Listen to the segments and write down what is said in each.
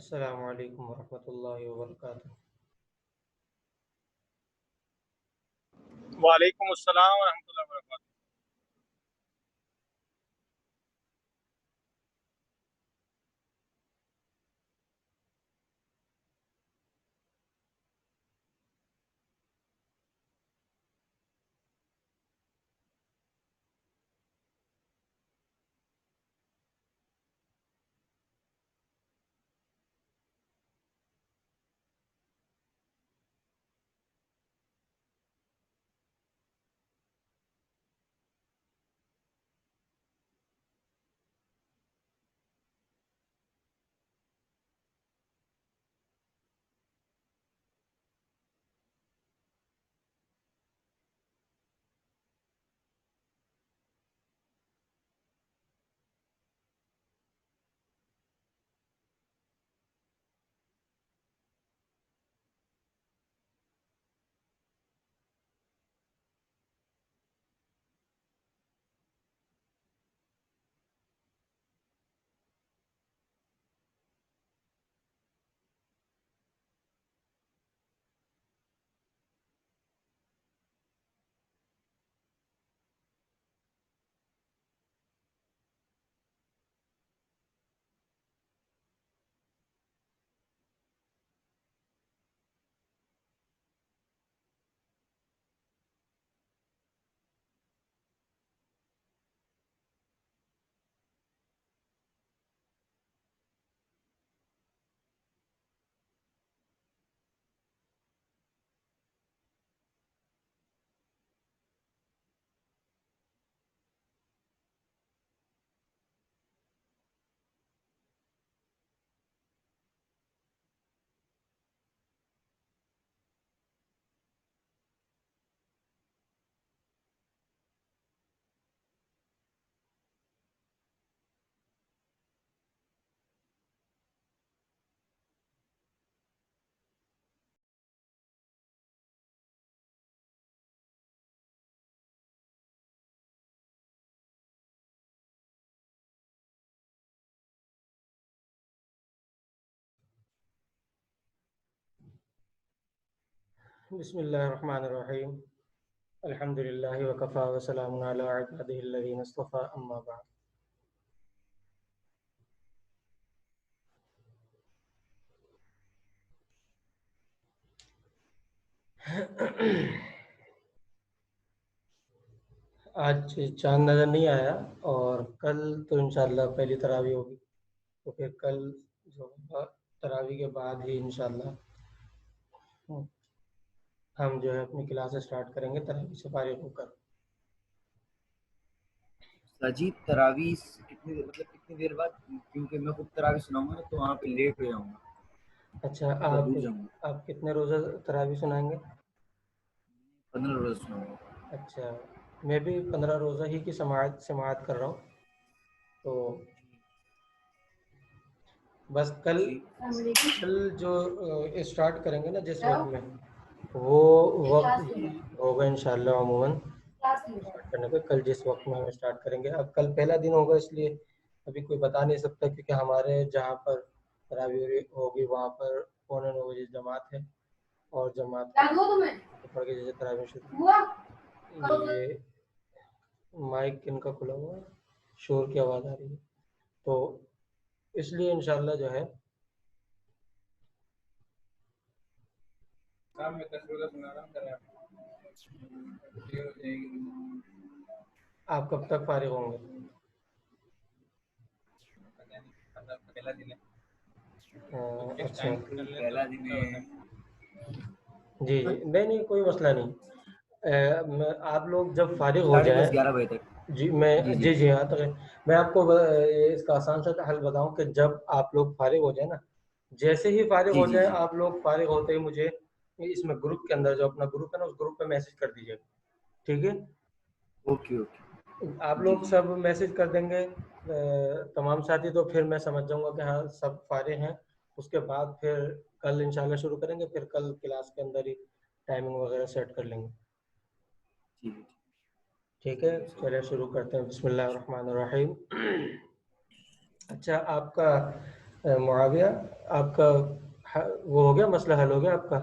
अस्सलामु अलैकुम वरहमतुल्लाहि वबरकातुहू। वालेकुम अस्सलाम वरहमतुल्लाहि वबरकातुहू। बिस्मिल्लाहिर्रहमानिर्रहीम। अल्हम्दुलिल्लाहि वकफ़ा व सलामुन अला इबादिहिल्लज़ीना इस्तफ़ा, अम्मा बअद। आज चाँद नज़र नहीं आया और कल तो इंशाअल्लाह पहली तरावी होगी, तो फिर कल जो होगा तरावी के बाद ही इंशाअल्लाह हम जो है अपनी क्लास स्टार्ट करेंगे तरावी से फारिग होकर। अजीब तरावी कितनी देर बाद, क्योंकि मैं खुद तरावी सुनाऊंगा ना तो वहाँ पे लेट हो जाऊंगा। अच्छा, थोड़ा दूर जाऊंगा। आप कितने रोज़ा तरावी सुनाएंगे? 15 रोज़ सुनाऊंगा। अच्छा, मैं भी 15 रोज़ा ही की समाअत कर रहा हूँ। तो बस कल जी। जो स्टार्ट करेंगे ना जिस वक्त में, वो वक्त ही होगा इंशाअल्लाह अमूमन स्टार्ट करने पे। कल जिस वक्त में हम स्टार्ट करेंगे, अब कल पहला दिन होगा इसलिए अभी कोई बता नहीं सकता, क्योंकि हमारे जहाँ पर तरावी होगी वहाँ पर 9:45 जमात है और जमात तो पढ़ के जैसे तरावी शुरू। ये माइक किनका खुला हुआ है? शोर की आवाज़ आ रही है, तो इसलिए इंशाअल्लाह जो है आप कब तक फारिग होंगे? पहला दिन है। अच्छा, पहला दिन है। जी जी, नहीं कोई मसला नहीं। आप लोग जब फारिग हो 10:30 जाएं, 11 बजे तक। जी मैं जी। जी जी हाँ, तो मैं आपको इसका आसान सा हल बताऊं कि जब आप लोग फारिग हो जाए ना, जैसे ही फारिग जी हो जी जाए जी। आप लोग, फारिग होते ही मुझे इसमें ग्रुप के अंदर जो अपना ग्रुप है ना, उस ग्रुप पे मैसेज कर दीजिएगा, ठीक है? Okay okay. आप जी लोग जी। सब मैसेज कर देंगे तमाम साथी, तो फिर मैं समझ जाऊंगा कि हाँ सब फारिग हैं। उसके बाद फिर कल इंशाल्लाह शुरू करेंगे, फिर कल क्लास के अंदर ही टाइमिंग वगैरह सेट कर लेंगे, जी जी। ठीक है? चलिए शुरू करते हैं। बिस्मिल्लाहिर्रहमानिर्रहीम। अच्छा, आपका मुआविया, आपका वो हो गया, मसला हल हो गया आपका?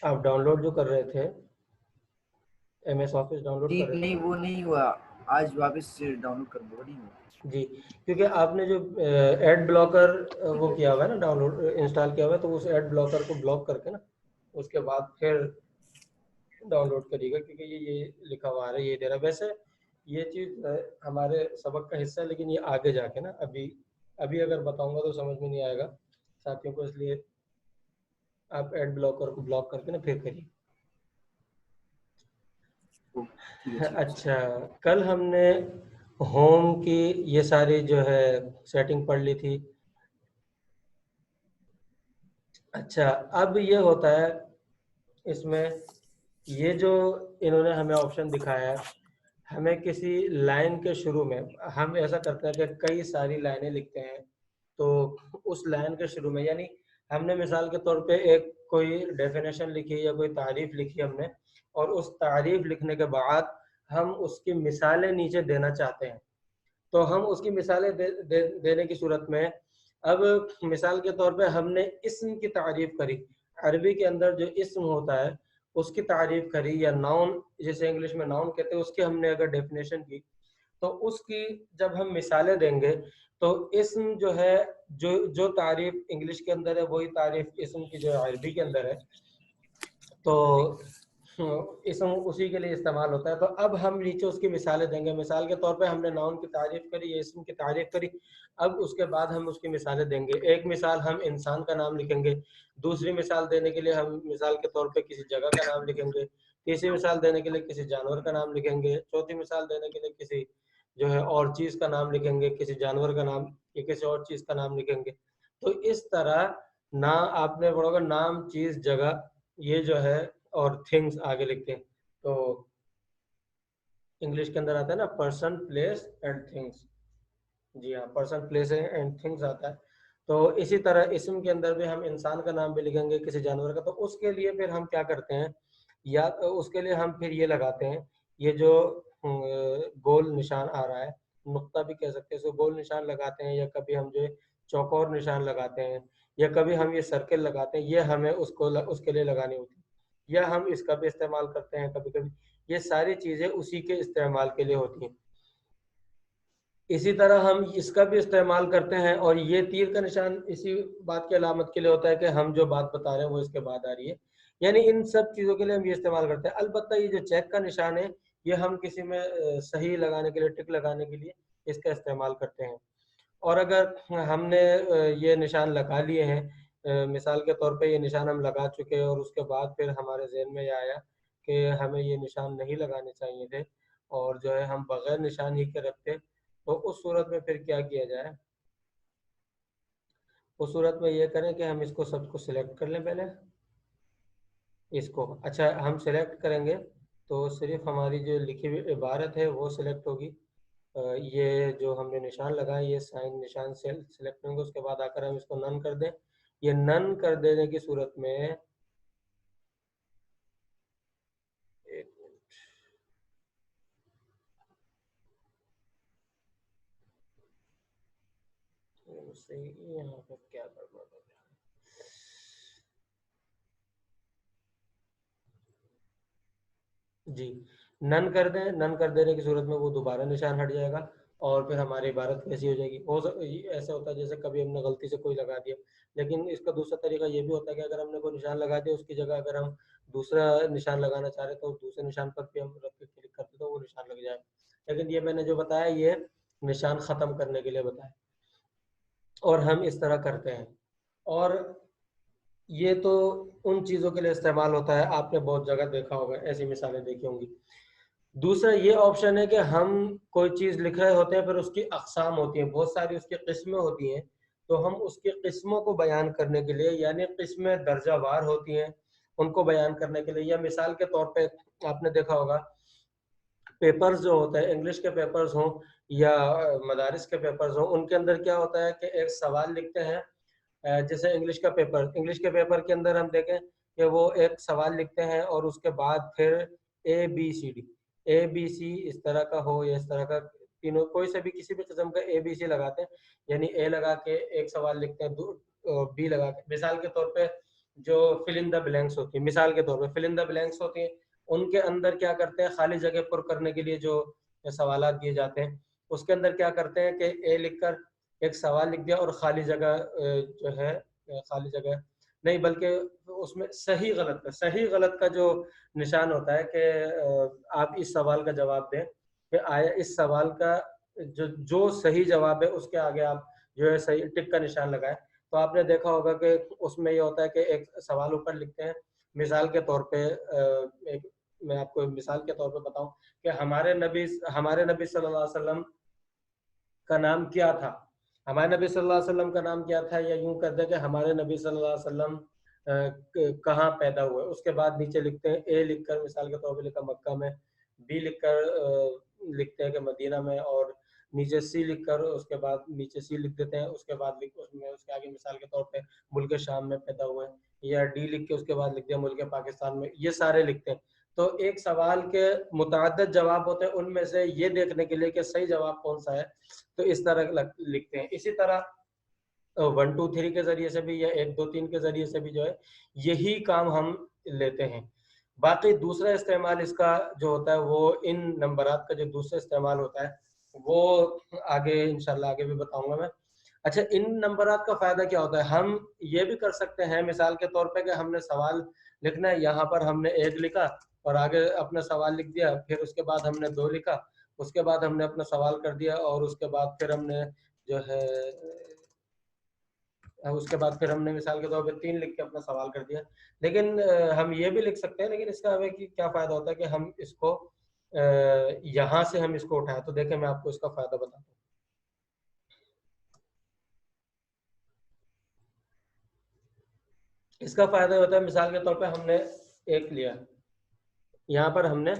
आप डाउनलोड जो कर रहे थे, MS ऑफिस डाउनलोड जी कर रहे थे नहीं, ना? वो नहीं हुआ, आज वापस से डाउनलोड कर वो नहीं हुआ। जी, क्योंकि आपने जो एड ब्लॉकर वो किया हुआ है ना, डाउनलोड इंस्टॉल किया हुआ है, तो उस एड ब्लॉकर को ब्लॉक करके ना उसके बाद फिर डाउनलोड करिएगा, क्योंकि ये लिखा हुआ है, ये दे रहा है। वैसे ये चीज़ हमारे सबक का हिस्सा है, लेकिन ये आगे जाके ना, अभी अभी अगर बताऊंगा तो समझ में नहीं आएगा साथियों को, इसलिए आप एड ब्लॉकर को ब्लॉक करके ना फिर करिए। ओ, ठीक है ठीक है सर। अच्छा, कल हमने होम की ये सारी जो है सेटिंग पढ़ ली थी। अच्छा, अब ये होता है इसमें, ये जो इन्होंने हमें ऑप्शन दिखाया है, हमें किसी लाइन के शुरू में, हम ऐसा करते हैं कि कई सारी लाइनें लिखते हैं, तो उस लाइन के शुरू में, यानी हमने मिसाल के तौर पे एक कोई डेफिनेशन लिखी या कोई तारीफ लिखी हमने, और उस तारीफ लिखने के बाद हम उसकी मिसालें नीचे देना चाहते हैं, तो हम उसकी मिसालें देने की सूरत में, अब मिसाल के तौर पे हमने इस्म की तारीफ करी, अरबी के अंदर जो इस्म होता है उसकी तारीफ करी, या नाउन जैसे इंग्लिश में नाउन कहते हैं, उसकी हमने अगर डेफिनेशन की, तो उसकी जब हम मिसालें देंगे, तो इस्म जो है, जो जो तारीफ इंग्लिश के अंदर है वही तारीफ इस्म की जो है अरबी के अंदर है, तो इसम उसी के लिए इस्तेमाल होता है। तो अब हम नीचे उसकी मिसालें देंगे, मिसाल के तौर पे हमने नाउन की तारीफ करी या इसम की तारीफ करी, अब उसके बाद हम उसकी मिसालें देंगे। एक मिसाल हम इंसान का नाम लिखेंगे, दूसरी मिसाल देने के लिए हम मिसाल के तौर पे किसी जगह का नाम लिखेंगे, तीसरी मिसाल देने के लिए किसी जानवर का नाम लिखेंगे, चौथी मिसाल देने के लिए किसी जो है और चीज़ का नाम लिखेंगे, किसी जानवर का नाम या किसी और चीज़ का नाम लिखेंगे। तो इस तरह ना आपने पढ़ोगे, नाम, चीज़, जगह, ये जो है, और थिंग्स आगे लिखते हैं, तो इंग्लिश के अंदर आता है ना पर्सन, प्लेस एंड थिंग्स। जी हाँ, पर्सन, प्लेस एंड थिंग्स आता है। तो इसी तरह इसम के अंदर भी हम इंसान का नाम भी लिखेंगे, किसी जानवर का, तो उसके लिए फिर हम क्या करते हैं, या तो उसके लिए हम फिर ये लगाते हैं, ये जो गोल निशान आ रहा है, नुक्ता भी कह सकते हैं इसको, गोल निशान लगाते हैं, या कभी हम जो है चौकोर निशान लगाते हैं, या कभी हम ये सर्किल लगाते हैं, ये हमें उसके लिए लगानी होती है, या हम इसका भी इस्तेमाल करते हैं कभी कभी। ये सारी चीज़ें उसी के इस्तेमाल के लिए होती हैं। इसी तरह हम इसका भी इस्तेमाल करते हैं, और ये तीर का निशान इसी बात की अलामत के लिए होता है कि हम जो बात बता रहे हैं वो इसके बाद आ रही है, यानी इन सब चीज़ों के लिए हम ये इस्तेमाल करते हैं। अलबत्ता ये जो चेक का निशान है, ये हम किसी में सही लगाने के लिए, टिक लगाने के लिए इसका इस्तेमाल करते हैं। और अगर हमने ये निशान लगा लिए हैं, मिसाल के तौर पे ये निशान हम लगा चुके हैं, और उसके बाद फिर हमारे ज़हन में ये आया कि हमें ये निशान नहीं लगाने चाहिए थे, और जो है हम बगैर निशान ही के रखते, तो उस सूरत में फिर क्या किया जाए? उस सूरत में ये करें कि हम इसको सबको सिलेक्ट कर लें पहले, इसको, अच्छा हम सिलेक्ट करेंगे तो सिर्फ हमारी जो लिखी हुई इबारत है वो सिलेक्ट होगी। ये जो हमने निशान लगाए, ये साइन निशान से सिलेक्ट होंगे, उसके बाद आकर हम इसको नन कर दें। ये नन कर देने की सूरत में, एक मिनट, सही, यहाँ पर क्या गड़बड़ हो गया? जी, नन कर दें, नन कर देने की सूरत में वो दोबारा निशान हट जाएगा, और फिर हमारी इबारत कैसी हो जाएगी। ऐसा होता है जैसे कभी हमने गलती से कोई लगा दिया, लेकिन इसका दूसरा तरीका ये भी होता है कि अगर हमने कोई निशान लगा दिया, उसकी जगह अगर हम दूसरा निशान लगाना चाह रहे हैं, तो दूसरे निशान पर भी हम रख के क्लिक करते तो वो निशान लग जाए। लेकिन ये मैंने जो बताया, ये निशान ख़त्म करने के लिए बताया, और हम इस तरह करते हैं। और ये तो उन चीज़ों के लिए इस्तेमाल होता है, आपने बहुत जगह देखा होगा, ऐसी मिसालें देखी होंगी। दूसरा ये ऑप्शन है कि हम कोई चीज़ लिख रहे होते हैं, फिर उसकी अक़साम होती हैं, बहुत सारी उसकी किस्में होती हैं, तो हम उसकी किस्मों को बयान करने के लिए, यानी किस्में दर्जावार होती हैं, उनको बयान करने के लिए, या मिसाल के तौर पे आपने देखा होगा पेपर्स जो होते हैं, इंग्लिश के पेपर्स हों या मदारिस के पेपर्स हों, उनके अंदर क्या होता है कि एक सवाल लिखते हैं, जैसे इंग्लिश के पेपर के अंदर हम देखें कि वो एक सवाल लिखते हैं, और उसके बाद फिर ABCD, ABC इस तरह का हो या इस तरह का, तीनों कोई से भी किसी भी किस्म का ABC लगाते हैं, यानी A लगा के एक सवाल लिखते हैं, B लगा के, मिसाल के तौर पे जो फिल इन द ब्लैंक्स होती है, मिसाल के तौर पे फिल इन द ब्लैंक्स होती है, उनके अंदर क्या करते हैं, खाली जगह पर करने के लिए जो सवाल दिए जाते हैं, उसके अंदर क्या करते हैं कि A लिखकर एक सवाल लिख दिया और खाली जगह जो है, खाली जगह नहीं बल्कि उसमें सही गलत का जो निशान होता है कि आप इस सवाल का जवाब दें कि आया इस सवाल का जो सही जवाब है उसके आगे आप जो है सही टिक का निशान लगाएं। तो आपने देखा होगा कि उसमें ये होता है कि एक सवाल ऊपर लिखते हैं, मिसाल के तौर पे एक मैं आपको मिसाल के तौर पे बताऊं कि हमारे नबी सल्लल्लाहु अलैहि वसल्लम का नाम क्या था, हमारे नबी सल्लल्लाहु अलैहि वसल्लम का नाम क्या था, या यूं कर दे कि हमारे नबी सल्लल्लाहु अलैहि वसल्लम कहाँ पैदा हुए। उसके बाद नीचे लिखते हैं, ए लिखकर मिसाल के तौर पे लिखा मक्का में, बी लिखकर लिखते हैं कि मदीना में, और नीचे सी लिखकर उसके बाद नीचे सी लिख देते हैं, उसके बाद उसमें उसके आगे मिसाल के तौर पे मुल्क शाम में पैदा हुए, या डी लिख के उसके बाद लिख दिया मुल्क पाकिस्तान में, ये सारे लिखते हैं। तो एक सवाल के मुतअद्दिद जवाब होते हैं, उनमें से ये देखने के लिए कि सही जवाब कौन सा है, तो इस तरह लिखते हैं। इसी तरह 1 2 3 के जरिए से भी या 1 2 3 के जरिए से भी जो है यही काम हम लेते हैं। बाकी दूसरा इस्तेमाल इसका जो होता है वो इन नंबरात का जो दूसरा इस्तेमाल होता है वो आगे इंशाल्लाह आगे भी बताऊंगा मैं। अच्छा, इन नंबरात का फायदा क्या होता है, हम ये भी कर सकते हैं मिसाल के तौर पे कि हमने सवाल लिखना है, यहाँ पर हमने 1 लिखा और आगे अपना सवाल लिख दिया, फिर उसके बाद हमने 2 लिखा, उसके बाद हमने अपना सवाल कर दिया, और उसके बाद फिर हमने जो है उसके बाद फिर हमने मिसाल के तौर पे 3 लिख के अपना सवाल कर दिया। लेकिन हम ये भी लिख सकते हैं, लेकिन इसका हमें क्या फायदा होता है कि हम इसको यहाँ से हम इसको उठाएं। तो देखें मैं आपको इसका फायदा बताता हूँ। इसका फायदा होता है, मिसाल के तौर पे हमने 1 लिया, यहाँ पर हमने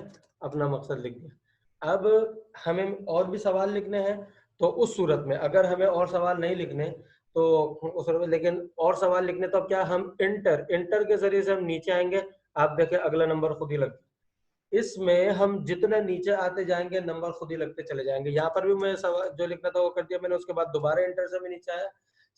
अपना मकसद लिख दिया, अब हमें और भी सवाल लिखने हैं, तो उस सूरत में अगर हमें और सवाल नहीं लिखने तो उस सूरत में, लेकिन और सवाल लिखने तो क्या हम इंटर के जरिए से हम नीचे आएंगे, आप देखें अगला नंबर खुद ही लग, इसमें हम जितने नीचे आते जाएंगे नंबर खुद ही लगते चले जाएंगे। यहाँ पर भी मैं सवाल जो लिखना था वो कर दिया मैंने, उसके बाद दोबारा इंटर से भी नीचे आया,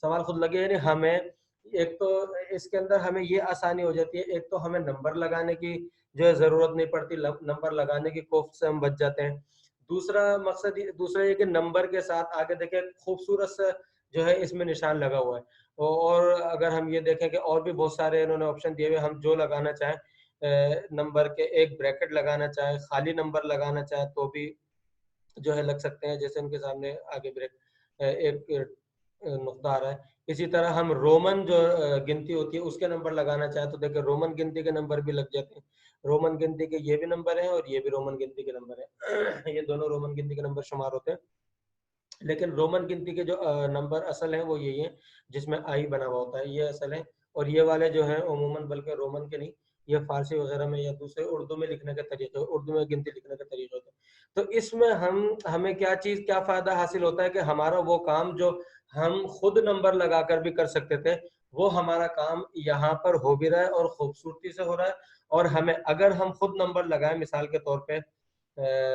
सवाल खुद लगे, यानी हमें एक तो इसके अंदर हमें ये आसानी हो जाती है, एक तो हमें नंबर लगाने की जो है जरूरत नहीं पड़ती, नंबर लगाने की कोफ्त से हम बच जाते हैं। दूसरा ये कि नंबर के साथ आगे देखें खूबसूरत से जो है इसमें निशान लगा हुआ है, और अगर हम ये देखें कि और भी बहुत सारे इन्होंने ऑप्शन दिए हुए, हम जो लगाना चाहें नंबर के एक ब्रैकेट लगाना चाहे, खाली नंबर लगाना चाहे तो भी जो है लग सकते हैं, जैसे उनके सामने आगे एक नुक्ता आ रहा है। इसी तरह हम रोमन जो गिनती होती है उसके नंबर लगाना चाहे तो देखिए रोमन गिनती के नंबर भी लग जाते हैं, रोमन गिनती के ये भी नंबर हैं और ये भी रोमन गिनती के नंबर हैं ये दोनों रोमन गिनती के नंबर शुमार होते हैं। लेकिन रोमन गिनती के जो नंबर असल हैं वो यही है जिसमें आई बना हुआ होता है, ये असल है, और ये वाले जो हैं उमूमन बल्कि रोमन के नहीं, ये फारसी वगैरह में या दूसरे उर्दू में लिखने के तरीके, उर्दू में गिनती लिखने के तरीके होते हैं। तो इसमें हमें क्या फायदा हासिल होता है कि हमारा वो काम जो हम खुद नंबर लगाकर भी कर सकते थे वो हमारा काम यहाँ पर हो भी रहा है और खूबसूरती से हो रहा है। और हमें अगर हम खुद नंबर लगाएं, मिसाल के तौर पे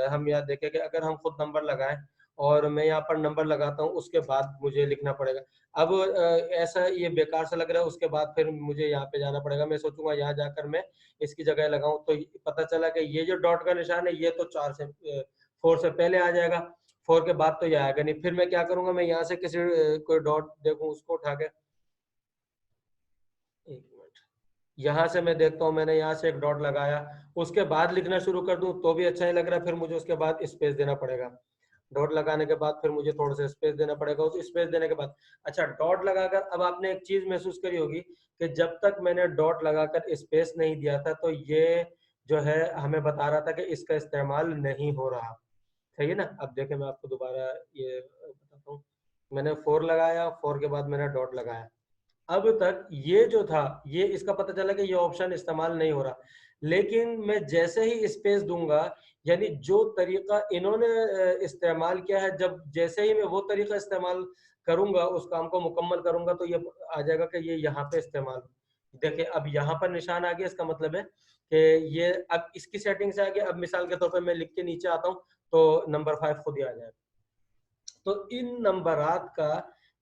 हम याद देखें कि अगर हम खुद नंबर लगाएं और मैं यहाँ पर नंबर लगाता हूँ उसके बाद मुझे लिखना पड़ेगा, अब ऐसा ये बेकार सा लग रहा है, उसके बाद फिर मुझे यहाँ पे जाना पड़ेगा, मैं सोचूंगा यहाँ जाकर मैं इसकी जगह लगाऊं, तो पता चला कि ये जो डॉट का निशान है ये तो 4 से पहले आ जाएगा, 4 के बाद तो ये आएगा नहीं, फिर मैं क्या करूंगा, मैं यहाँ से किसी कोई डॉट देखूं उसको उठा के, एक मिनट, यहाँ से मैं देखता हूँ मैंने यहाँ से एक डॉट लगाया, उसके बाद लिखना शुरू कर दूं तो भी अच्छा नहीं लग रहा, फिर मुझे उसके बाद स्पेस देना पड़ेगा, डॉट लगाने के बाद फिर मुझे थोड़ा सा स्पेस देना पड़ेगा, उस स्पेस देने के बाद अच्छा डॉट लगाकर, अब आपने एक चीज महसूस करी होगी कि जब तक मैंने डॉट लगाकर स्पेस नहीं दिया था तो ये जो है हमें बता रहा था कि इसका इस्तेमाल नहीं हो रहा, सही है ना। अब देखें मैं आपको दोबारा ये बताता हूँ, मैंने 4 लगाया, 4 के बाद मैंने डॉट लगाया, अब तक ये जो था ये इसका पता चला कि ये ऑप्शन इस्तेमाल नहीं हो रहा, लेकिन मैं जैसे ही स्पेस दूंगा, यानी जो तरीका इन्होंने इस्तेमाल किया है, जब जैसे ही मैं वो तरीका इस्तेमाल करूंगा उस काम को मुकम्मल करूंगा तो ये आ जाएगा कि ये यहाँ पे इस्तेमाल, देखिए अब यहाँ पर निशान आ गया, इसका मतलब है कि ये अब इसकी सेटिंग से आगे, अब मिसाल के तौर पर मैं लिख के नीचे आता हूँ तो नंबर 5 खुद ही आ जाएगा। तो इन नंबरात का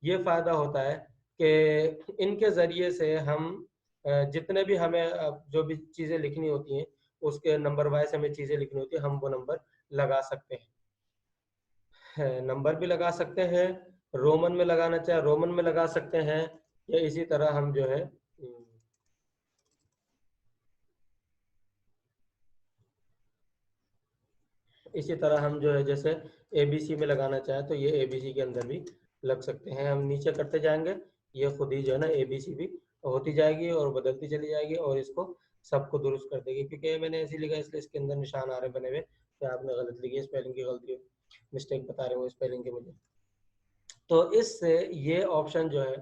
ये फायदा होता है कि इनके जरिए से हम जितने भी हमें जो भी चीजें लिखनी होती हैं उसके नंबर वाइज हमें चीजें लिखनी होती है, हम वो नंबर लगा सकते हैं। नंबर भी लगा सकते हैं, रोमन में लगाना चाहे रोमन में लगा सकते हैं, या इसी तरह हम जो है इसी तरह हम जो है जैसे ABC में लगाना चाहे तो ये ABC के अंदर भी लग सकते हैं। हम नीचे करते जाएंगे, ये खुद ही जो है ना ABC भी होती जाएगी और बदलती चली जाएगी और इसको सबको दुरुस्त कर देगी। क्योंकि मैंने ऐसे लिखा इसलिए इसके अंदर निशान आ रहे बने हुए कि आपने गलत लिखी है, स्पेलिंग की गलती, मिस्टेक बता रहे हो स्पेलिंग के मुझे। तो इससे ये ऑप्शन जो है,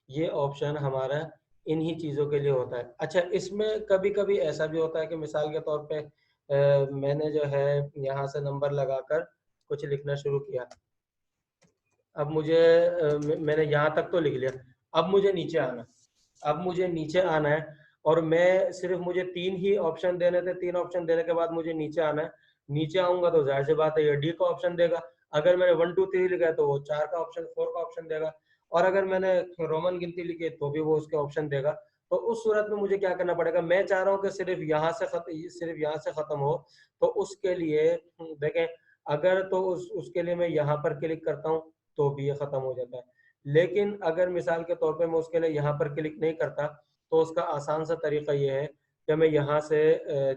ये ऑप्शन हमारा इन्हीं चीज़ों के लिए होता है। अच्छा, इसमें कभी कभी ऐसा भी होता है कि मिसाल के तौर पे मैंने जो है यहाँ से नंबर लगाकर कुछ लिखना शुरू किया। अब मुझे मैंने यहाँ तक तो लिख लिया, अब मुझे नीचे आना, अब मुझे नीचे आना है और मैं सिर्फ मुझे 3 ही ऑप्शन देने थे, 3 ऑप्शन देने के बाद मुझे नीचे आना है। नीचे आऊंगा तो जाहिर सी बात है ये डी का ऑप्शन देगा, अगर मैंने 1 2 3 लिखा है तो वो 4 का ऑप्शन 4 का ऑप्शन देगा, और अगर मैंने रोमन गिनती लिखी है तो भी वो उसके ऑप्शन देगा। तो उस सूरत में मुझे क्या करना पड़ेगा, मैं चाह रहा हूँ कि सिर्फ यहाँ से खत्म हो, तो उसके लिए देखें, अगर तो उसके लिए मैं यहाँ पर क्लिक करता हूँ तो भी ये खत्म हो जाता है। लेकिन अगर मिसाल के तौर पे मैं उसके लिए यहाँ पर क्लिक नहीं करता तो उसका आसान सा तरीका ये है कि मैं यहाँ से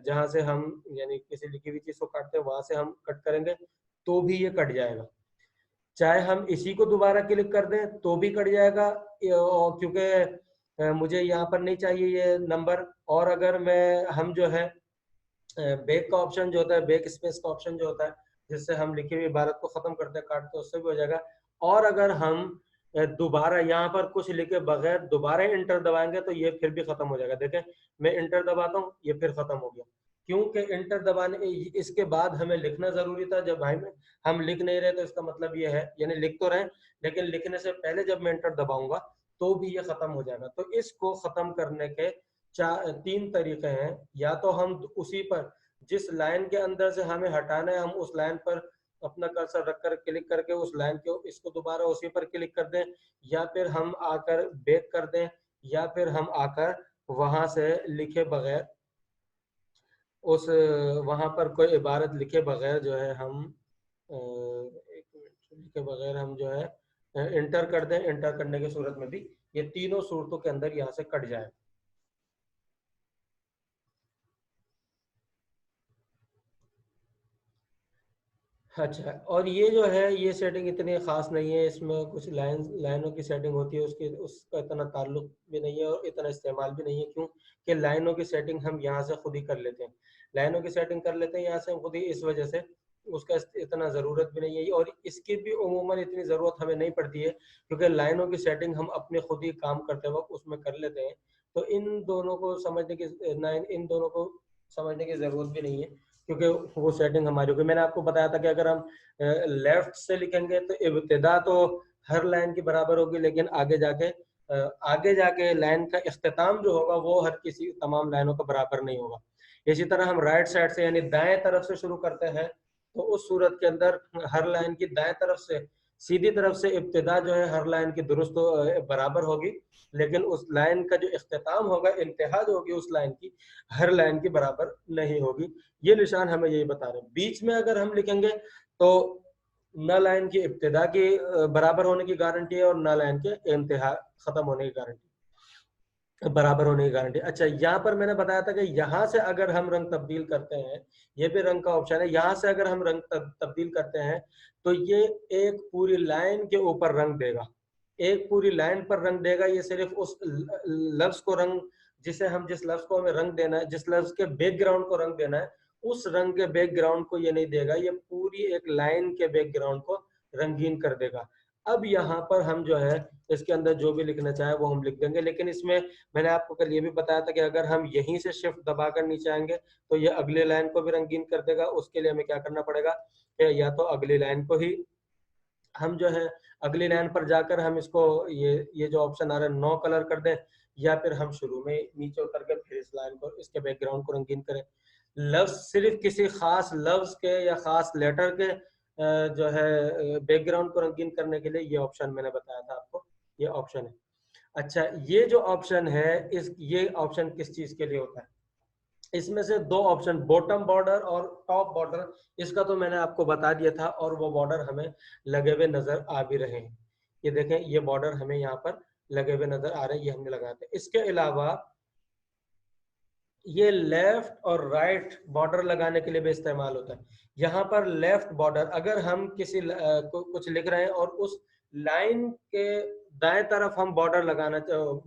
जहाँ से हम यानी किसी लिखी हुई चीज को काटते हैं वहां से हम कट करेंगे तो भी ये कट जाएगा, चाहे हम इसी को दोबारा क्लिक कर दें तो भी कट जाएगा, क्योंकि मुझे यहाँ पर नहीं चाहिए ये नंबर। और अगर मैं हम जो है बैक का ऑप्शन जो होता है, बैक स्पेस का ऑप्शन जो होता है जिससे हम लिखी हुई इबारत को खत्म करते हैं काटते, उससे भी हो जाएगा। और अगर हम दोबारा यहाँ पर कुछ लिखे बगैर दोबारा इंटर दबाएंगे तो ये फिर भी खत्म हो जाएगा। देखें मैं इंटर दबाता हूँ, ये फिर खत्म हो गया, क्योंकि इंटर दबाने इसके बाद हमें लिखना जरूरी था। जब भाई में हम लिख नहीं रहे तो इसका मतलब ये है, यानी लिख तो रहे लेकिन लिखने से पहले जब मैं इंटर दबाऊंगा तो भी ये खत्म हो जाएगा। तो इसको खत्म करने के 3 तरीके हैं। या तो हम उसी पर जिस लाइन के अंदर से हमें हटाना है हम उस लाइन पर अपना कर्सर रखकर क्लिक करके उस लाइन को इसको दोबारा उसी पर क्लिक कर दें, या फिर हम आकर बैक कर दें, या फिर हम आकर वहां से लिखे बगैर उस वहां पर कोई इबारत लिखे बगैर जो है हम एक मिनट लिखे बगैर हम जो है इंटर कर दें। इंटर करने की सूरत में भी ये तीनों सूरतों के अंदर यहाँ से कट जाए। अच्छा, और ये जो है ये सेटिंग इतनी खास नहीं है, इसमें कुछ लाइनों की सेटिंग होती है, उसकी उसका इतना ताल्लुक भी नहीं है और इतना इस्तेमाल भी नहीं है। क्यों कि लाइनों की सेटिंग हम यहाँ से खुद ही कर लेते हैं, लाइनों की सेटिंग कर लेते हैं यहाँ से हम खुद ही, इस वजह से उसका इतना ज़रूरत भी नहीं है और इसकी भी उमूमन इतनी ज़रूरत हमें नहीं पड़ती है, क्योंकि लाइनों की सेटिंग हम अपने खुद ही काम करते वक्त उसमें कर लेते हैं। तो इन दोनों को समझने की इन दोनों को समझने की ज़रूरत भी नहीं है, क्योंकि वो सेटिंग हमारी होगी। मैंने आपको बताया था कि अगर हम लेफ्ट से लिखेंगे तो इब्तिदा तो हर लाइन की बराबर होगी, लेकिन आगे जाके लाइन का इख्तिताम जो होगा वो हर किसी तमाम लाइनों का बराबर नहीं होगा। इसी तरह हम राइट साइड से यानी दाएं तरफ से शुरू करते हैं तो उस सूरत के अंदर हर लाइन की दाएं तरफ से सीधी तरफ से इब्तिदा जो है हर लाइन की दुरुस्त बराबर होगी, लेकिन उस लाइन का जो इख्तिताम होगा, इंतहा जो होगी उस लाइन की, हर लाइन की बराबर नहीं होगी। ये निशान हमें यही बता रहे हैं। बीच में अगर हम लिखेंगे तो न लाइन की इब्तिदा की बराबर होने की गारंटी है और न लाइन के इंतहा खत्म होने की गारंटी, बराबर होने की गारंटी। अच्छा, यहाँ पर मैंने बताया था कि यहाँ से अगर हम रंग तब्दील करते हैं, ये भी रंग का ऑप्शन है, यहाँ से अगर हम रंग तब्दील करते हैं तो ये एक पूरी लाइन के ऊपर रंग देगा, एक पूरी लाइन पर रंग देगा। ये सिर्फ उस लफ्ज को रंग जिसे हम जिस लफ्ज को हमें रंग देना है, जिस लफ्ज के बैकग्राउंड को रंग देना है, उस रंग के बैकग्राउंड को ये नहीं देगा, ये पूरी एक लाइन के बैकग्राउंड को रंगीन कर देगा। अब यहाँ पर हम जो है इसके अंदर जो भी लिखना चाहे वो हम लिख देंगे, लेकिन इसमें मैंने आपको कल ये भी बताया था कि अगर हम यहीं से शिफ्ट दबाकर नीचे आएंगे तो ये अगले लाइन को भी रंगीन कर देगा। उसके लिए हमें क्या करना पड़ेगा कि या तो अगली लाइन को ही हम जो है अगली लाइन पर जाकर हम इसको ये जो ऑप्शन आ रहा है 9 कलर कर दें, या फिर हम शुरू में नीचे उतर के फिर इस लाइन को, इसके बैकग्राउंड को रंगीन करें। लफ्ज सिर्फ किसी खास लफ्ज के या खास लेटर के जो है बैकग्राउंड को रंगीन करने के लिए ये ऑप्शन मैंने बताया था आपको, ये ऑप्शन है। अच्छा, ये जो ऑप्शन है ये ऑप्शन किस चीज के लिए होता है? इसमें से दो ऑप्शन, बॉटम बॉर्डर और टॉप बॉर्डर, इसका तो मैंने आपको बता दिया था और वो बॉर्डर हमें लगे हुए नजर आ भी रहे हैं। ये देखें, ये बॉर्डर हमें यहाँ पर लगे हुए नजर आ रहे हैं, ये हमने लगाए थे। इसके अलावा ये लेफ्ट और राइट बॉर्डर लगाने के लिए भी इस्तेमाल होता है। यहाँ पर लेफ्ट बॉर्डर, अगर हम किसी कुछ लिख रहे हैं और उस लाइन के दाएं तरफ हम बॉर्डर लगाना,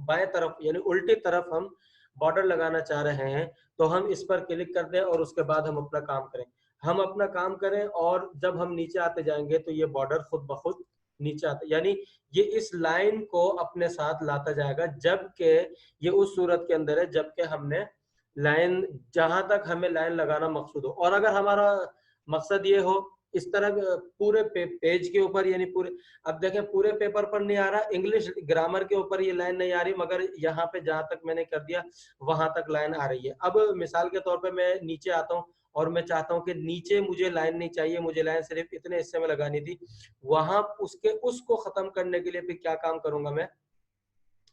बाएं तरफ यानी उल्टी तरफ हम बॉर्डर लगाना चाह रहे हैं, तो हम इस पर क्लिक कर दें और उसके बाद हम अपना काम करें। हम अपना काम करें और जब हम नीचे आते जाएंगे तो ये बॉर्डर खुद ब खुद नीचे आता, यानी ये इस लाइन को अपने साथ लाता जाएगा, जबकि ये उस सूरत के अंदर है जबकि हमने लाइन, जहां तक हमें लाइन लगाना मकसूद हो। और अगर हमारा मकसद ये हो इस तरह पूरे पेज के ऊपर, यानी पूरे, अब देखें पूरे पेपर पर नहीं आ रहा, इंग्लिश ग्रामर के ऊपर ये लाइन नहीं आ रही, मगर यहाँ पे जहां तक मैंने कर दिया वहां तक लाइन आ रही है। अब मिसाल के तौर पे मैं नीचे आता हूँ और मैं चाहता हूँ कि नीचे मुझे लाइन नहीं चाहिए, मुझे लाइन सिर्फ इतने हिस्से में लगानी थी, वहां उसको खत्म करने के लिए फिर क्या काम करूंगा मैं?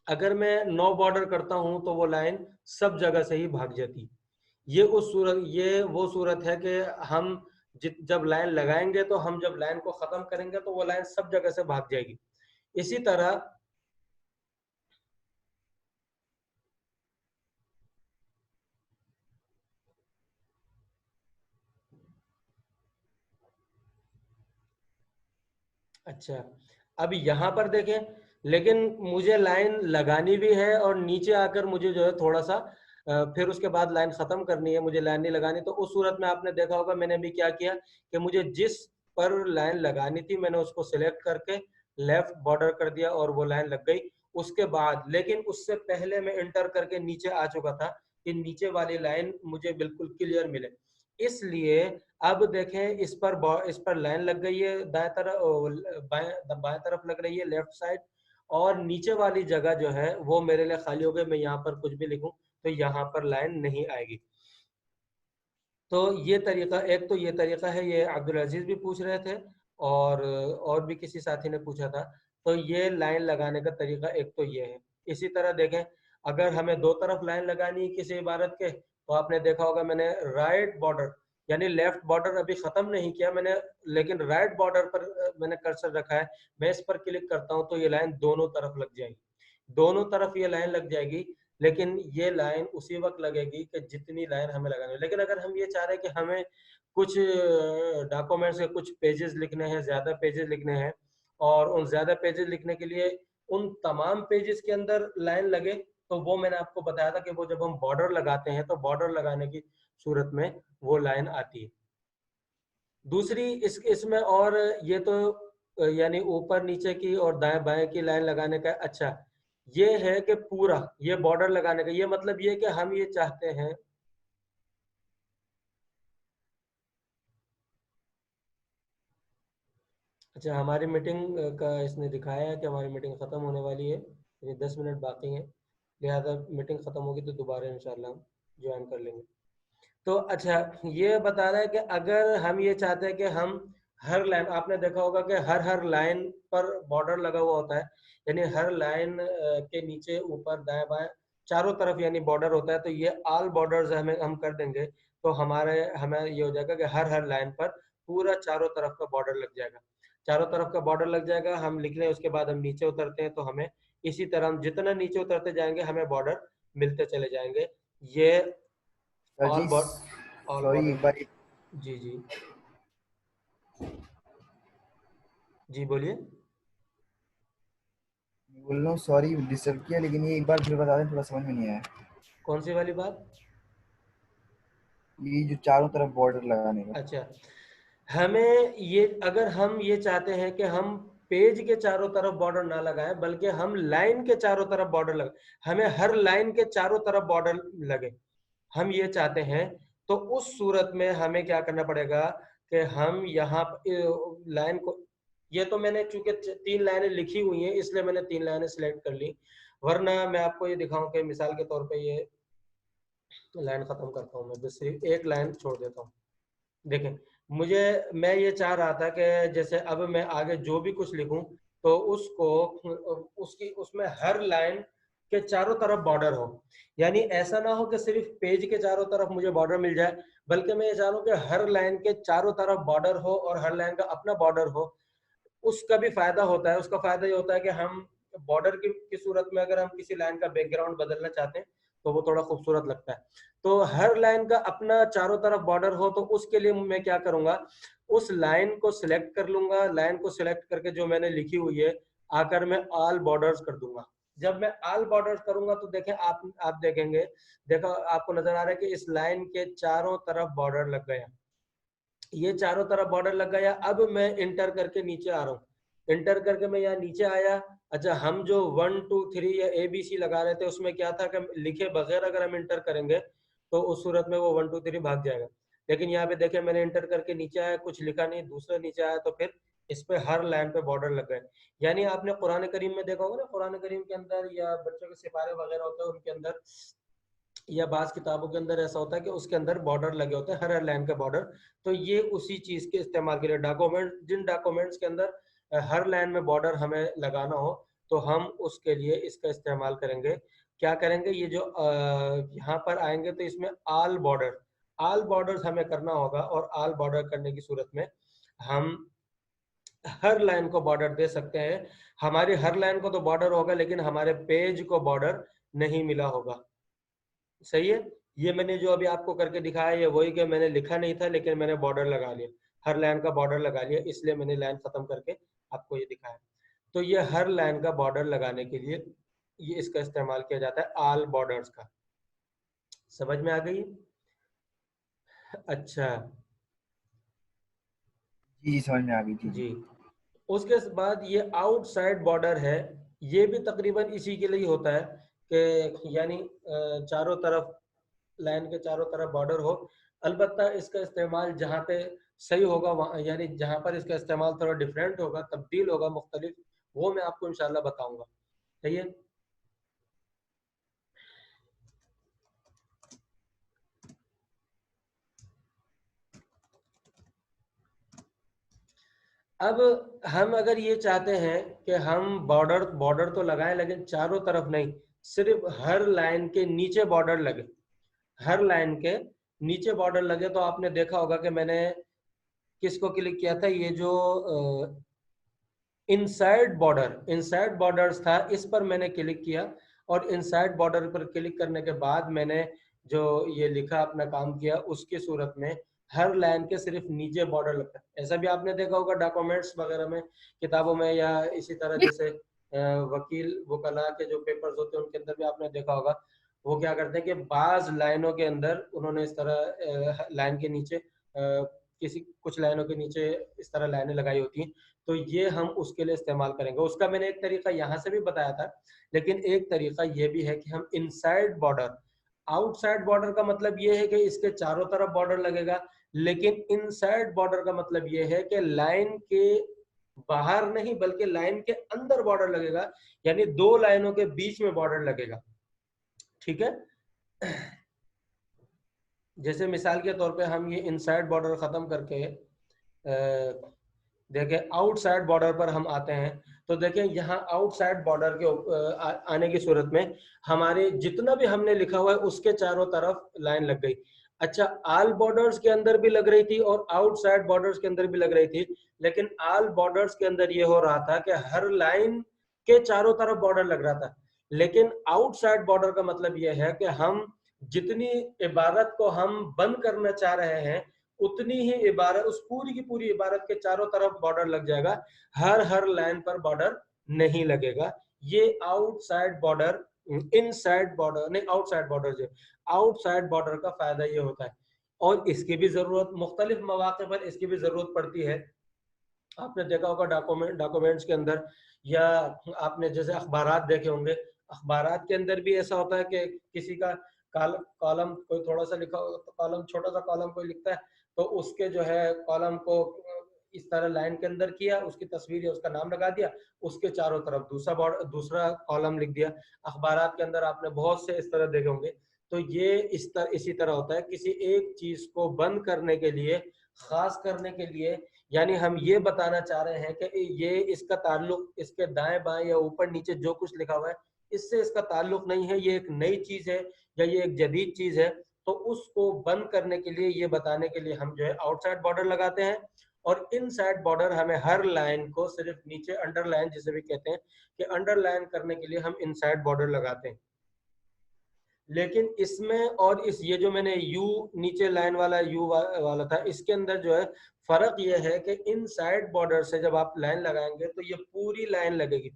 अगर मैं नो बॉर्डर करता हूं तो वो लाइन सब जगह से ही भाग जाती। ये वो सूरत है कि हम जब लाइन लगाएंगे तो हम जब लाइन को खत्म करेंगे तो वो लाइन सब जगह से भाग जाएगी। इसी तरह अच्छा, अब यहाँ पर देखें, लेकिन मुझे लाइन लगानी भी है और नीचे आकर मुझे जो है थोड़ा सा फिर उसके बाद लाइन खत्म करनी है, मुझे लाइन नहीं लगानी। तो उस सूरत में आपने देखा होगा मैंने भी क्या किया कि मुझे जिस पर लाइन लगानी थी मैंने उसको सिलेक्ट करके लेफ्ट बॉर्डर कर दिया और वो लाइन लग गई। उसके बाद लेकिन उससे पहले मैं इंटर करके नीचे आ चुका था कि नीचे वाली लाइन मुझे बिल्कुल क्लियर मिले। इसलिए अब देखें, इस पर लाइन लग गई है, दाएं तरफ बाएं तरफ लग रही है, लेफ्ट साइड, और नीचे वाली जगह जो है वो मेरे लिए खाली हो गई। मैं यहाँ पर कुछ भी लिखूं तो यहाँ पर लाइन नहीं आएगी। तो ये तरीका, एक तो ये तरीका है, ये अब्दुल अजीज भी पूछ रहे थे और भी किसी साथी ने पूछा था। तो ये लाइन लगाने का तरीका एक तो ये है। इसी तरह देखें, अगर हमें दो तरफ लाइन लगानी है किसी इबारत के, तो आपने देखा होगा मैंने राइट बॉर्डर यानी लेफ्ट बॉर्डर अभी खत्म नहीं किया मैंने, लेकिन राइट बॉर्डर पर मैंने कर्सर रखा है। मैं इस पर क्लिक करता हूं तो ये लाइन दोनों तरफ लग जाएगी, दोनों तरफ ये लाइन लग जाएगी। लेकिन ये लाइन उसी वक्त लगेगी कि जितनी लाइन हमें लगानी है। लेकिन अगर हम ये चाह रहे हैं कि हमें कुछ डॉक्यूमेंट्स के कुछ पेजेस लिखने हैं, ज्यादा पेजेस लिखने हैं, और उन ज्यादा पेजेस लिखने के लिए उन तमाम पेजेस के अंदर लाइन लगे, तो वो मैंने आपको बताया था कि वो जब हम बॉर्डर लगाते हैं तो बॉर्डर लगाने की सूरत में वो लाइन आती है। दूसरी इसमें, और ये तो यानी ऊपर नीचे की और दाएं बाएं की लाइन लगाने का। अच्छा, ये है कि पूरा ये बॉर्डर लगाने का, ये मतलब ये कि हम ये चाहते हैं, अच्छा हमारी मीटिंग का इसने दिखाया है कि हमारी मीटिंग ख़त्म होने वाली है, ये 10 मिनट बाकी हैं, लिहाजा मीटिंग ख़त्म होगी तो दोबारा इंशाल्लाह हम ज्वाइन कर लेंगे। तो अच्छा, ये बता रहा है कि अगर हम ये चाहते हैं कि हम हर लाइन, आपने देखा होगा कि हर लाइन पर बॉर्डर लगा हुआ होता है, यानी हर लाइन के नीचे ऊपर दाएं बाएं चारों तरफ यानी बॉर्डर होता है। तो ये ऑल बॉर्डर्स हमें हम कर देंगे तो हमें ये हो जाएगा कि हर लाइन पर पूरा चारों तरफ का बॉर्डर लग जाएगा। चारों तरफ का बॉर्डर लग जाएगा, हम लिख लें, उसके बाद हम नीचे उतरते हैं तो हमें इसी तरह हम जितना नीचे उतरते जाएंगे हमें बॉर्डर मिलते चले जाएंगे। ये ऑल जी ऑल सॉरी, बॉर्डर। एक बार जी जी जी बोलिए। बोल रहा हूँ, सॉरी डिस्टर्ब किया, लेकिन ये एक बार फिर बता दें, थोड़ा समझ में नहीं आया। कौन सी वाली बात? ये जो चारों तरफ बॉर्डर लगाने का। अच्छा, हमें ये, अगर हम ये चाहते हैं कि हम पेज के चारों तरफ बॉर्डर ना लगाएं बल्कि हम लाइन के चारों तरफ बॉर्डर लगाएं, हमें हर लाइन के चारों तरफ बॉर्डर लगे, हम ये चाहते हैं, तो उस सूरत में हमें क्या करना पड़ेगा कि हम यहाँ लाइन को, ये तो मैंने चूंकि 3 लाइनें लिखी हुई हैं इसलिए मैंने 3 लाइनें सिलेक्ट कर ली। वरना मैं आपको ये दिखाऊं कि मिसाल के तौर पे ये लाइन खत्म करता हूँ, मैं बस सिर्फ एक लाइन छोड़ देता हूँ। देखें, मैं ये चाह रहा था कि जैसे अब मैं आगे जो भी कुछ लिखूं तो उसको उसकी उसमें हर लाइन के चारों तरफ बॉर्डर हो, यानी ऐसा ना हो कि सिर्फ पेज के चारों तरफ मुझे बॉर्डर मिल जाए, बल्कि मैं ये चाह रहा हूं कि हर लाइन के चारों तरफ बॉर्डर हो और हर लाइन का अपना बॉर्डर हो। उसका भी फायदा होता है, उसका फायदा ये होता है कि हम बॉर्डर की सूरत में अगर हम किसी लाइन का बैकग्राउंड बदलना चाहते हैं तो वो थोड़ा खूबसूरत लगता है। तो हर लाइन का अपना चारों तरफ बॉर्डर हो, तो उसके लिए मैं क्या करूंगा, उस लाइन को सिलेक्ट कर लूंगा, लाइन को सिलेक्ट करके जो मैंने लिखी हुई है आकर मैं ऑल बॉर्डर्स कर दूंगा। जब मैं ऑल बॉर्डर्स करूंगा तो देखें, आप देखेंगे, देखो आपको नजर आ रहा है कि इस लाइन के चारों तरफ बॉर्डर लग गया, ये चारों तरफ बॉर्डर लग गया। अब मैं इंटर करके नीचे आ रहा हूँ, इंटर करके मैं यहाँ नीचे आया। अच्छा, हम जो 1 2 3 या ABC लगा रहे थे उसमें क्या था कि लिखे बगैर अगर हम इंटर करेंगे तो उस सूरत में वो 1 2 3 भाग जाएगा। लेकिन यहाँ पे देखें, मैंने इंटर करके नीचे आया, कुछ लिखा नहीं, दूसरा नीचे आया, तो फिर इस पे हर लाइन पे बॉर्डर लग गए। यानी आपने कुरान करीम में देखा होगा ना, कुरान करीम के अंदर या बच्चों के सिपारे वगैरह होते हैं उनके अंदर या बाज किताबों के अंदर ऐसा होता है कि उसके अंदर बॉर्डर लगे होते हैं, हर लाइन का बॉर्डर। तो ये उसी चीज के इस्तेमाल के लिए जिन डॉक्यूमेंट्स के अंदर हर लाइन में बॉर्डर हमें लगाना हो तो हम उसके लिए इसका इस्तेमाल करेंगे। क्या करेंगे, ये जो यहाँ पर आएंगे तो इसमें ऑल बॉर्डर्स हमें करना होगा, और ऑल बॉर्डर करने की सूरत में हम हर लाइन को बॉर्डर दे सकते हैं। हमारी हर लाइन को तो बॉर्डर होगा लेकिन हमारे पेज को बॉर्डर नहीं मिला होगा। सही है, ये मैंने जो अभी आपको करके दिखाया ये वही कि मैंने लिखा नहीं था लेकिन मैंने बॉर्डर लगा लिया, हर लाइन का बॉर्डर लगा लिया, इसलिए मैंने लाइन खत्म करके आपको ये दिखाया। तो ये हर लाइन का बॉर्डर लगाने के लिए ये इसका इस्तेमाल किया जाता है, ऑल बॉर्डर्स का। समझ में आ गई? अच्छा जी समझ में आ गई जी। जी, उसके बाद ये आउटसाइड बॉर्डर है, ये भी तकरीबन इसी के लिए होता है कि यानी चारों तरफ, लाइन के चारों तरफ बॉर्डर हो। अलबत्ता इसका इस्तेमाल जहाँ पे सही होगा वहाँ, यानी जहाँ पर इसका इस्तेमाल थोड़ा डिफरेंट होगा, तब्दील होगा, मुख्तलिफ, वो मैं आपको इंशाल्लाह बताऊंगा। सही है। अब हम अगर ये चाहते हैं कि हम बॉर्डर बॉर्डर तो लगाएं लेकिन चारों तरफ नहीं, सिर्फ हर लाइन के नीचे बॉर्डर लगे, हर लाइन के नीचे बॉर्डर लगे, तो आपने देखा होगा कि मैंने किसको क्लिक किया था, ये जो इनसाइड बॉर्डर्स था, इस पर मैंने क्लिक किया, और इनसाइड बॉर्डर पर क्लिक करने के बाद मैंने जो ये लिखा अपना काम किया, उसकी सूरत में हर लाइन के सिर्फ नीचे बॉर्डर लगता है। ऐसा भी आपने देखा होगा डॉक्यूमेंट्स वगैरह में, किताबों में, या इसी तरह जैसे वकील वकला के जो पेपर्स होते हैं उनके अंदर भी आपने देखा होगा, वो क्या करते हैं कि बाज लाइनों के अंदर उन्होंने इस तरह लाइन के नीचे किसी कुछ लाइनों के नीचे इस तरह लाइनें लगाई होती हैं। तो ये हम उसके लिए इस्तेमाल करेंगे। उसका मैंने एक तरीका यहाँ से भी बताया था, लेकिन एक तरीका ये भी है कि हम इनसाइड बॉर्डर, आउटसाइड बॉर्डर का मतलब ये है कि इसके चारों तरफ बॉर्डर लगेगा, लेकिन इनसाइड बॉर्डर का मतलब ये है कि लाइन के बाहर नहीं बल्कि लाइन के अंदर बॉर्डर लगेगा, यानी दो लाइनों के बीच में बॉर्डर लगेगा। ठीक है, जैसे मिसाल के तौर पे हम ये इनसाइड बॉर्डर खत्म करके देखें आउटसाइड बॉर्डर पर हम आते हैं, तो देखें यहाँ आउटसाइड बॉर्डर के आने की सूरत में हमारे जितना भी हमने लिखा हुआ है उसके चारों तरफ लाइन लग गई। अच्छा, ऑल बॉर्डर्स के अंदर भी लग रही थी और आउटसाइड बॉर्डर्स के अंदर भी लग रही थी, लेकिन ऑल बॉर्डर्स के अंदर ये हो रहा था कि हर लाइन के चारों तरफ बॉर्डर लग रहा था, लेकिन आउटसाइड बॉर्डर का मतलब यह है कि हम जितनी इबारत को हम बंद करना चाह रहे हैं उतनी ही इबारत, उस पूरी की पूरी इबारत के चारों तरफ बॉर्डर लग जाएगा, हर लाइन पर बॉर्डर नहीं लगेगा। ये आउटसाइड बॉर्डर, इनसाइड बॉर्डर नहीं, आउटसाइड बॉर्डर, जो आउटसाइड बॉर्डर का फायदा ये होता है। और इसकी भी जरूरत मुख्तलिफ मौके पर इसकी भी जरूरत पड़ती है। आपने देखा होगा डॉक्यूमेंट्स के अंदर, या आपने जैसे अखबारात देखे होंगे, अखबारात के अंदर भी ऐसा होता है कि किसी का कॉलम कोई थोड़ा सा लिखा, कॉलम छोटा सा कॉलम कोई लिखता है तो उसके जो है कॉलम को इस तरह लाइन के अंदर किया, उसकी तस्वीर या उसका नाम लगा दिया, उसके चारों तरफ दूसरा कॉलम लिख दिया। अखबारात के अंदर आपने बहुत से इस तरह देखे होंगे। तो ये इसी तरह होता है, किसी एक चीज को बंद करने के लिए, खास करने के लिए, यानी हम ये बताना चाह रहे हैं कि ये इसका ताल्लुक इसके दाएं बाएं या ऊपर नीचे जो कुछ लिखा हुआ है इससे इसका ताल्लुक नहीं है, ये एक नई चीज है या ये एक जदीद चीज है। तो उसको बंद करने के लिए, ये बताने के लिए हम जो है आउटसाइड बॉर्डर लगाते हैं। और इनसाइड बॉर्डर हमें हर लाइन को सिर्फ नीचे अंडरलाइन जिसे भी कहते हैं कि अंडरलाइन करने के लिए हम इनसाइड बॉर्डर लगाते हैं। लेकिन इसमें और इस ये जो मैंने यू नीचे लाइन वाला यू वाला था, इसके अंदर जो है फर्क ये है कि इनसाइड बॉर्डर से जब आप लाइन लगाएंगे तो ये पूरी लाइन लगेगी,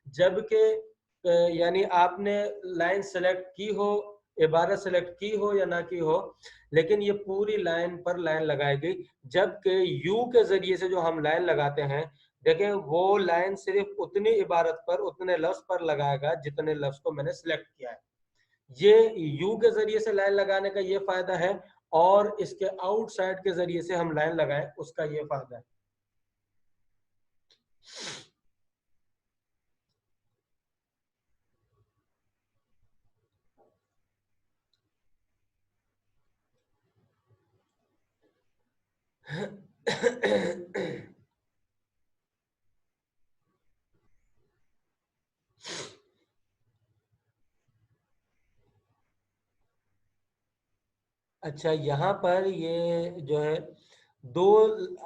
जबकि यानी आपने लाइन सेलेक्ट की हो, इबारत सेलेक्ट की हो या ना की हो, लेकिन ये पूरी लाइन पर लाइन लगाएगी। जबकि यू के जरिए से जो हम लाइन लगाते हैं, देखें वो लाइन सिर्फ उतनी इबारत पर, उतने लफ्ज पर लगाएगा जितने लफ्ज को मैंने सिलेक्ट किया है। ये यू के जरिए से लाइन लगाने का ये फायदा है, और इसके आउटसाइड के जरिए से हम लाइन लगाएं उसका ये फायदा है। अच्छा, यहाँ पर ये जो है दो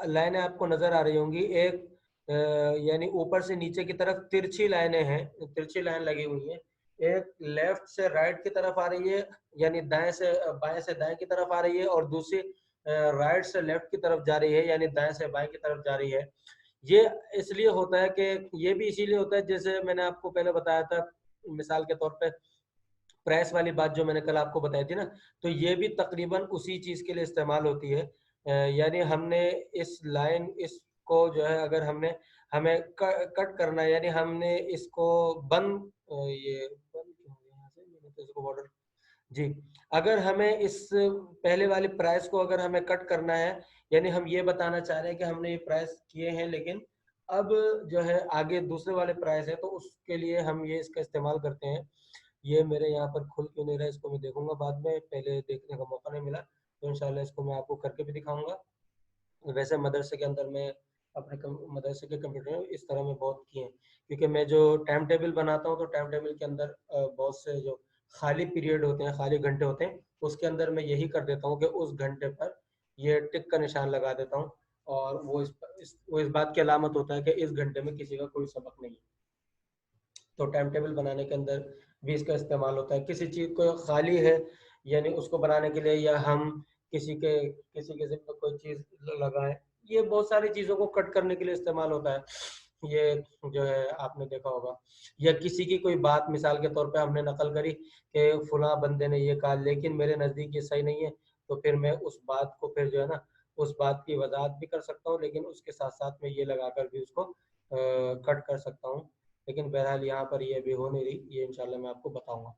लाइनें आपको नजर आ रही होंगी। एक यानी ऊपर से नीचे की तरफ तिरछी लाइनें हैं, तिरछी लाइन लगी हुई है। एक लेफ्ट से राइट की तरफ आ रही है, यानी दाएं से बाएं से दाएं की तरफ आ रही है, और दूसरी राइट से लेफ्ट की तरफ जा रही है, यानी दाएं से बाएं की तरफ जा रही है। ये इसलिए होता है कि ये भी इसीलिए होता है, जैसे मैंने आपको पहले बताया था, मिसाल के तौर पे प्रेस वाली बात जो मैंने कल आपको बताई थी ना, तो ये भी तकरीबन उसी चीज के लिए इस्तेमाल होती है। यानी हमने इस लाइन इसको जो है, अगर हमें कट करना है, यानी हमने इसको बंद ये बंद क्यों हो गया यहाँ से, मैंने तो इसको बॉर्डर जी, अगर हमें इस पहले वाली प्राइस को अगर हमें कट करना है, यानी हम ये बताना चाह रहे हैं कि हमने ये प्राइस किए हैं, लेकिन अब जो है आगे दूसरे वाले प्राइस है, तो उसके लिए हम ये इसका इस्तेमाल करते हैं। ये मेरे यहाँ पर खुल क्यों नहीं रहा है, इसको मैं देखूंगा बाद में, पहले देखने का मौका नहीं मिला, तो इंशाल्लाह इसको मैं आपको करके भी दिखाऊंगा। वैसे मदरसे के अंदर में अपने मदरसे के कंप्यूटर में इस तरह में बहुत किए हैं, क्योंकि मैं जो टाइम टेबल बनाता हूँ तो टाइम टेबल के अंदर बहुत से जो खाली पीरियड होते हैं, खाली घंटे होते हैं, उसके अंदर मैं यही कर देता हूँ कि उस घंटे पर ये टिक का निशान लगा देता हूँ, और वो इस बात की अलामत होता है कि इस घंटे में किसी का कोई सबक नहीं है। तो टाइम टेबल बनाने के अंदर भी इसका इस्तेमाल होता है। किसी चीज़ को खाली है, यानी उसको बनाने के लिए, या हम किसी के ज़िम्मे कोई चीज़ लगाएं, ये बहुत सारी चीज़ों को कट करने के लिए इस्तेमाल होता है। ये जो है आपने देखा होगा, या किसी की कोई बात मिसाल के तौर पे हमने नकल करी कि फुला बंदे ने ये कहा, लेकिन मेरे नज़दीक ये सही नहीं है, तो फिर मैं उस बात को फिर जो है ना, उस बात की वजाहत भी कर सकता हूँ, लेकिन उसके साथ साथ में ये लगाकर भी उसको कट कर सकता हूँ। लेकिन बहरहाल यहाँ पर ये भी हो नहीं रही, ये इंशाल्लाह मैं आपको बताऊंगा।